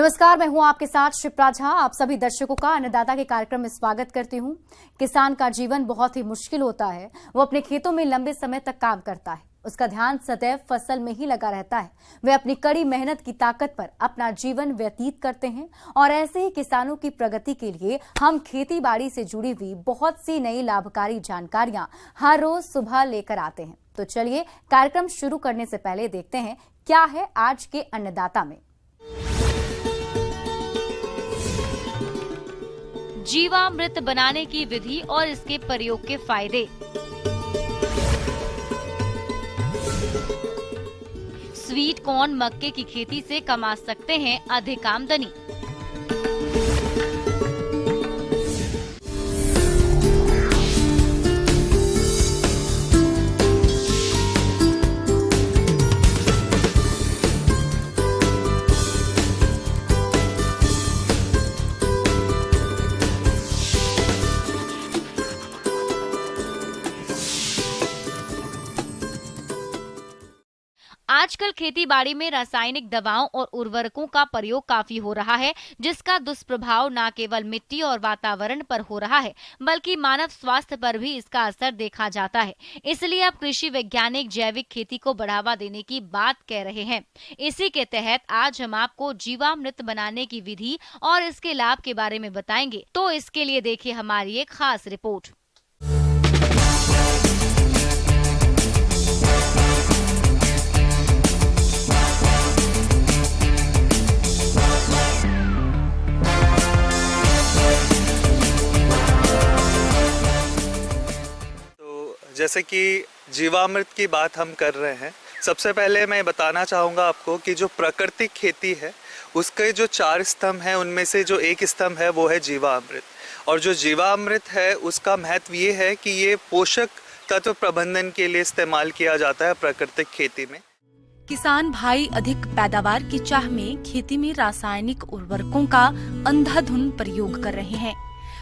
नमस्कार, मैं हूं आपके साथ शिप्रा झा। आप सभी दर्शकों का अन्नदाता के कार्यक्रम में स्वागत करती हूं। किसान का जीवन बहुत ही मुश्किल होता है। वो अपने खेतों में लंबे समय तक काम करता है, उसका ध्यान सदैव फसल में ही लगा रहता है। वे अपनी कड़ी मेहनत की ताकत पर अपना जीवन व्यतीत करते हैं और ऐसे ही किसानों की प्रगति के लिए हम खेती बाड़ी से जुड़ी हुई बहुत सी नई लाभकारी जानकारियां हर रोज सुबह लेकर आते हैं। तो चलिए कार्यक्रम शुरू करने से पहले देखते हैं क्या है आज के अन्नदाता में। जीवामृत बनाने की विधि और इसके प्रयोग के फायदे। स्वीट कॉर्न मक्के की खेती से कमा सकते हैं अधिक आमदनी। आजकल खेती बाड़ी में रासायनिक दवाओं और उर्वरकों का प्रयोग काफी हो रहा है, जिसका दुष्प्रभाव न केवल मिट्टी और वातावरण पर हो रहा है बल्कि मानव स्वास्थ्य पर भी इसका असर देखा जाता है। इसलिए अब कृषि वैज्ञानिक जैविक खेती को बढ़ावा देने की बात कह रहे हैं। इसी के तहत आज हम आपको जीवामृत बनाने की विधि और इसके लाभ के बारे में बताएंगे। तो इसके लिए देखिए हमारी एक खास रिपोर्ट। जैसे कि जीवामृत की बात हम कर रहे हैं, सबसे पहले मैं बताना चाहूँगा आपको कि जो प्राकृतिक खेती है उसके जो 4 स्तंभ हैं उनमें से जो एक स्तंभ है वो है जीवामृत। और जो जीवामृत है उसका महत्व ये है कि ये पोषक तत्व प्रबंधन के लिए इस्तेमाल किया जाता है प्राकृतिक खेती में। किसान भाई अधिक पैदावार की चाह में खेती में रासायनिक उर्वरकों का अंधाधुंध प्रयोग कर रहे हैं।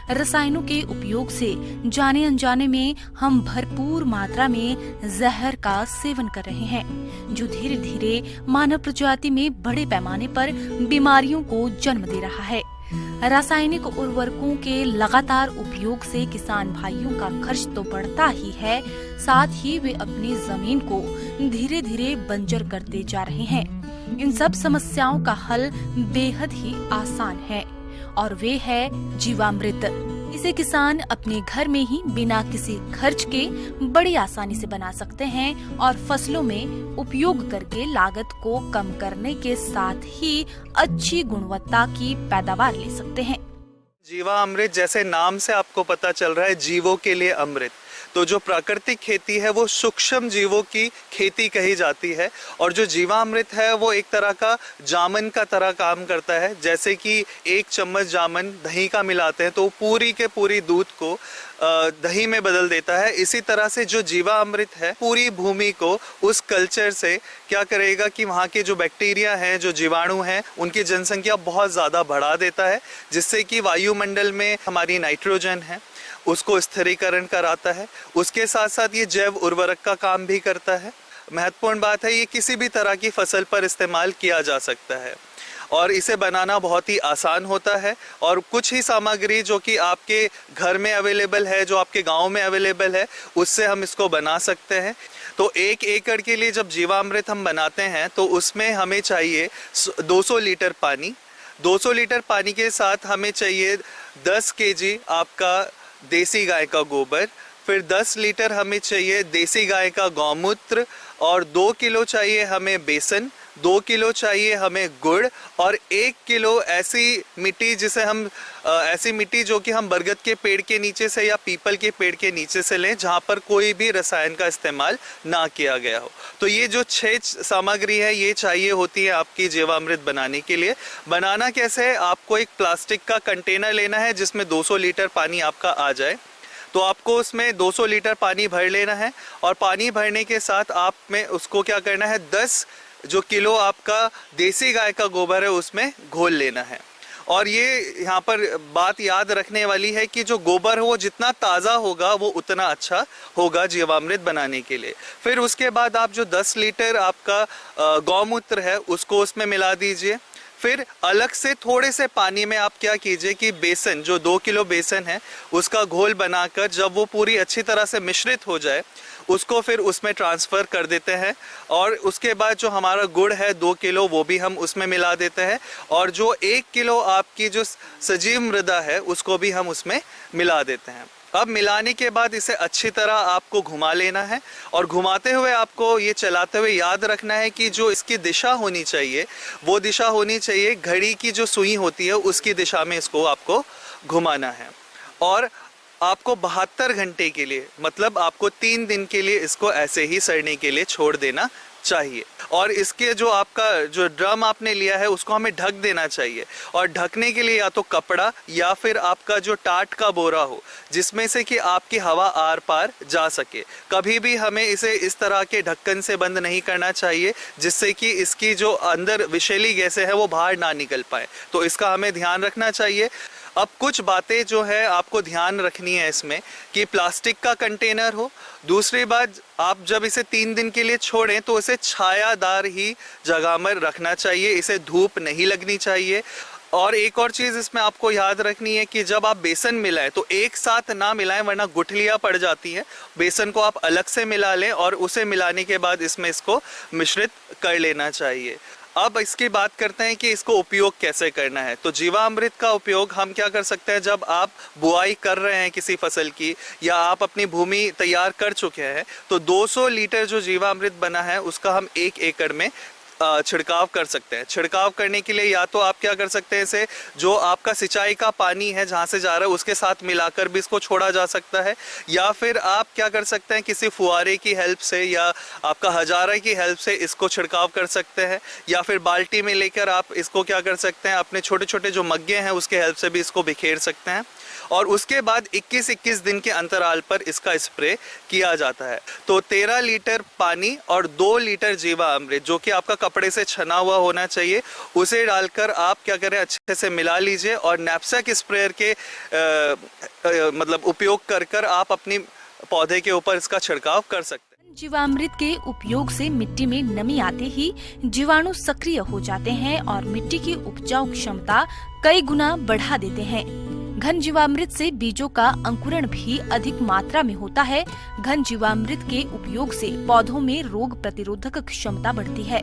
रसायनों के उपयोग से जाने अनजाने में हम भरपूर मात्रा में जहर का सेवन कर रहे हैं, जो धीरे धीरे मानव प्रजाति में बड़े पैमाने पर बीमारियों को जन्म दे रहा है। रासायनिक उर्वरकों के लगातार उपयोग से किसान भाइयों का खर्च तो बढ़ता ही है, साथ ही वे अपनी जमीन को धीरे धीरे बंजर करते जा रहे हैं। इन सब समस्याओं का हल बेहद ही आसान है और वे है जीवामृत। इसे किसान अपने घर में ही बिना किसी खर्च के बड़ी आसानी से बना सकते हैं और फसलों में उपयोग करके लागत को कम करने के साथ ही अच्छी गुणवत्ता की पैदावार ले सकते हैं। जीवामृत जैसे नाम से आपको पता चल रहा है, जीवों के लिए अमृत। तो जो प्राकृतिक खेती है वो सूक्ष्म जीवों की खेती कही जाती है और जो जीवामृत है वो एक तरह का जामन का तरह काम करता है। जैसे कि 1 चम्मच जामन दही का मिलाते हैं तो पूरी के पूरी दूध को दही में बदल देता है। इसी तरह से जो जीवामृत है पूरी भूमि को उस कल्चर से क्या करेगा कि वहाँ के जो बैक्टीरिया हैं, जो जीवाणु हैं, उनकी जनसंख्या बहुत ज़्यादा बढ़ा देता है, जिससे कि वायुमंडल में हमारी नाइट्रोजन है उसको स्थिरीकरण कराता है। उसके साथ साथ ये जैव उर्वरक का काम भी करता है। महत्वपूर्ण बात है, ये किसी भी तरह की फसल पर इस्तेमाल किया जा सकता है और इसे बनाना बहुत ही आसान होता है। और कुछ ही सामग्री जो कि आपके घर में अवेलेबल है, जो आपके गांव में अवेलेबल है, उससे हम इसको बना सकते हैं। तो 1 एकड़ के लिए जब जीवामृत हम बनाते हैं तो उसमें हमें चाहिए 200 लीटर पानी। 200 लीटर पानी के साथ हमें चाहिए 10 kg आपका देसी गाय का गोबर, फिर 10 लीटर हमें चाहिए देसी गाय का गौमूत्र और 2 किलो चाहिए हमें बेसन, 2 किलो चाहिए हमें गुड़ और 1 किलो ऐसी मिट्टी जिसे हम ऐसी मिट्टी जो कि हम बरगद के पेड़ के नीचे से या पीपल के पेड़ के नीचे से लें, जहाँ पर कोई भी रसायन का इस्तेमाल ना किया गया हो। तो ये जो 6 सामग्री है ये चाहिए होती है आपकी जीवामृत बनाने के लिए। बनाना कैसे है, आपको एक प्लास्टिक का कंटेनर लेना है जिसमें 200 लीटर पानी आपका आ जाए। तो आपको उसमें 200 लीटर पानी भर लेना है और पानी भरने के साथ आप में उसको क्या करना है, 10 जो किलो आपका देसी गाय का गोबर है उसमें घोल लेना है। और ये यहाँ पर बात याद रखने वाली है कि जो गोबर है वो जितना ताज़ा होगा वो उतना अच्छा होगा जीवामृत बनाने के लिए। फिर उसके बाद आप जो 10 लीटर आपका गौमूत्र है उसको उसमें मिला दीजिए। फिर अलग से थोड़े से पानी में आप क्या कीजिए कि बेसन, जो 2 किलो बेसन है, उसका घोल बनाकर जब वो पूरी अच्छी तरह से मिश्रित हो जाए, उसको फिर उसमें ट्रांसफ़र कर देते हैं। और उसके बाद जो हमारा गुड़ है 2 किलो, वो भी हम उसमें मिला देते हैं। और जो 1 किलो आपकी जो सजीव मृदा है, उसको भी हम उसमें मिला देते हैं। अब मिलाने के बाद इसे अच्छी तरह आपको घुमा लेना है, और घुमाते हुए आपको ये चलाते हुए याद रखना है कि जो इसकी दिशा होनी चाहिए, वो दिशा होनी चाहिए घड़ी की जो सुई होती है उसकी दिशा में इसको आपको घुमाना है। और आपको 72 घंटे के लिए, मतलब आपको 3 दिन के लिए इसको ऐसे ही सड़ने के लिए छोड़ देना चाहिए। और इसके जो आपका जो ड्रम आपने लिया है उसको हमें ढक देना चाहिए। और ढकने के लिए या तो कपड़ा या फिर आपका जो टाट का बोरा हो, जिसमें से कि आपकी हवा आर पार जा सके। कभी भी हमें इसे इस तरह के ढक्कन से बंद नहीं करना चाहिए जिससे कि इसकी जो अंदर विषैली गैसें हैं वो बाहर ना निकल पाए। तो इसका हमें ध्यान रखना चाहिए। अब कुछ बातें जो है आपको ध्यान रखनी है इसमें, कि प्लास्टिक का कंटेनर हो। दूसरी बात, आप जब इसे 3 दिन के लिए छोड़ें तो इसे छायादार ही जगह में रखना चाहिए, इसे धूप नहीं लगनी चाहिए। और एक और चीज़ इसमें आपको याद रखनी है कि जब आप बेसन मिलाएं तो एक साथ ना मिलाएं, वरना गुठलियाँ पड़ जाती हैं। बेसन को आप अलग से मिला लें और उसे मिलाने के बाद इसमें इसको मिश्रित कर लेना चाहिए। अब इसकी बात करते हैं कि इसको उपयोग कैसे करना है। तो जीवामृत का उपयोग हम क्या कर सकते हैं, जब आप बुआई कर रहे हैं किसी फसल की या आप अपनी भूमि तैयार कर चुके हैं, तो 200 लीटर जो जीवामृत बना है उसका हम 1 एकड़ में छिड़काव कर सकते हैं। छिड़काव करने के लिए या तो आप क्या कर सकते हैं, इसे जो आपका सिंचाई का पानी है जहाँ से जा रहा है उसके साथ मिलाकर भी इसको छोड़ा जा सकता है, या फिर आप क्या कर सकते हैं, किसी फुहारे की हेल्प से या आपका हजारा की हेल्प से इसको छिड़काव कर सकते हैं। या फिर बाल्टी में लेकर आप इसको क्या कर सकते हैं, अपने छोटे छोटे जो मग्गे हैं उसके हेल्प से भी इसको बिखेर सकते हैं। और उसके बाद 21-21 दिन के अंतराल पर इसका स्प्रे किया जाता है। तो 13 लीटर पानी और 2 लीटर जीवामृत, जो कि आपका कपड़े से छना हुआ होना चाहिए, उसे डालकर आप क्या करें, अच्छे से मिला लीजिए। और नैपसैक स्प्रेयर के मतलब उपयोग कर आप अपनी पौधे के ऊपर इसका छिड़काव कर सकते हैं। जीवामृत के उपयोग से मिट्टी में नमी आते ही जीवाणु सक्रिय हो जाते हैं और मिट्टी की उपजाऊ क्षमता कई गुना बढ़ा देते हैं। घन जीवामृत से बीजों का अंकुरण भी अधिक मात्रा में होता है। घन जीवामृत के उपयोग से पौधों में रोग प्रतिरोधक क्षमता बढ़ती है।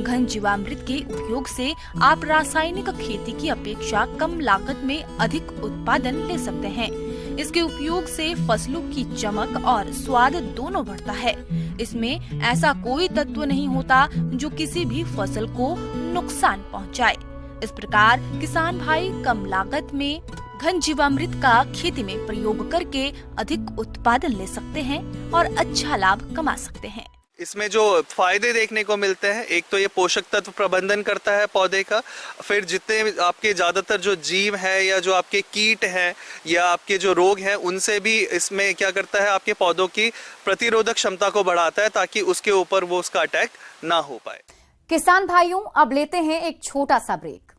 घन जीवामृत के उपयोग से आप रासायनिक खेती की अपेक्षा कम लागत में अधिक उत्पादन ले सकते हैं। इसके उपयोग से फसलों की चमक और स्वाद दोनों बढ़ता है। इसमें ऐसा कोई तत्व नहीं होता जो किसी भी फसल को नुकसान पहुंचाए। इस प्रकार किसान भाई कम लागत में घन जीवामृत का खेती में प्रयोग करके अधिक उत्पादन ले सकते हैं और अच्छा लाभ कमा सकते हैं। इसमें जो फायदे देखने को मिलते हैं, एक तो ये पोषक तत्व प्रबंधन करता है पौधे का। फिर जितने आपके ज़्यादातर जो जीव है या जो आपके कीट हैं या आपके जो रोग हैं, उनसे भी इसमें क्या करता है, आपके पौधों की प्रतिरोधक क्षमता को बढ़ाता है ताकि उसके ऊपर वो उसका अटैक ना हो पाए। किसान भाइयों, अब लेते हैं एक छोटा सा ब्रेक।